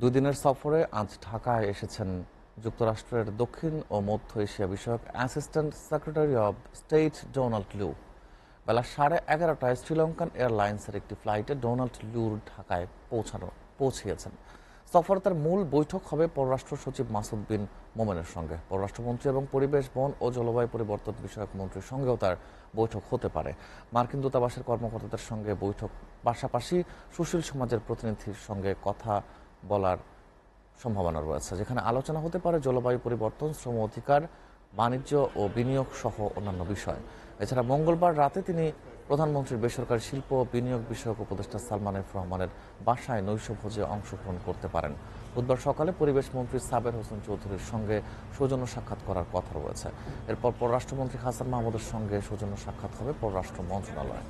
দুদিনের সফরে আজ ঢাকায় এসেছেন যুক্তরাষ্ট্রের দক্ষিণ ও মধ্য এশিয়া বিষয়ক assistant secretary of state Donald Lu. বেলা 11:30টায় শ্রীলঙ্কান এয়ারলাইন্সের একটি ফ্লাইটে ডোনাল্ড লু ঢাকায় পৌঁছিয়েছেন। সফরে তার মূল বৈঠক হবে পররাষ্ট্র সচিব মাসুদ বিন মোমেনের সঙ্গে। পররাষ্ট্রমন্ত্রী এবং পরিবেশ, বন ও জলবায়ু পরিবর্তন বিষয়ক মন্ত্রীর সঙ্গেও তার বৈঠক হতে পারে। মার্কিন দূতাবাসের কর্মকর্তাদের সঙ্গে বৈঠক, পাশাপাশি সুশীল সমাজের প্রতিনিধির সঙ্গে কথা বলার সম্ভাবনা রয়েছে, যেখানে আলোচনা হতে পারে জলবায়ু পরিবর্তন, শ্রম অধিকার, বাণিজ্য ও বিনিয়োগ সহ অন্যান্য বিষয়। এছাড়া মঙ্গলবার রাতে তিনি প্রধানমন্ত্রীর বেসরকারি শিল্প ও বিনিয়োগ বিষয়ক উপদেষ্টা সালমান এফ রহমানের বাসায় নৈশভোজে অংশগ্রহণ করতে পারেন। বুধবার সকালে পরিবেশ মন্ত্রী সাবের হোসেন চৌধুরীর সঙ্গে সৌজন্য সাক্ষাৎ করার কথা রয়েছে। এরপর পররাষ্ট্রমন্ত্রী হাসান মাহমুদের সঙ্গে সৌজন্য সাক্ষাৎ হবে পররাষ্ট্র মন্ত্রণালয়ে।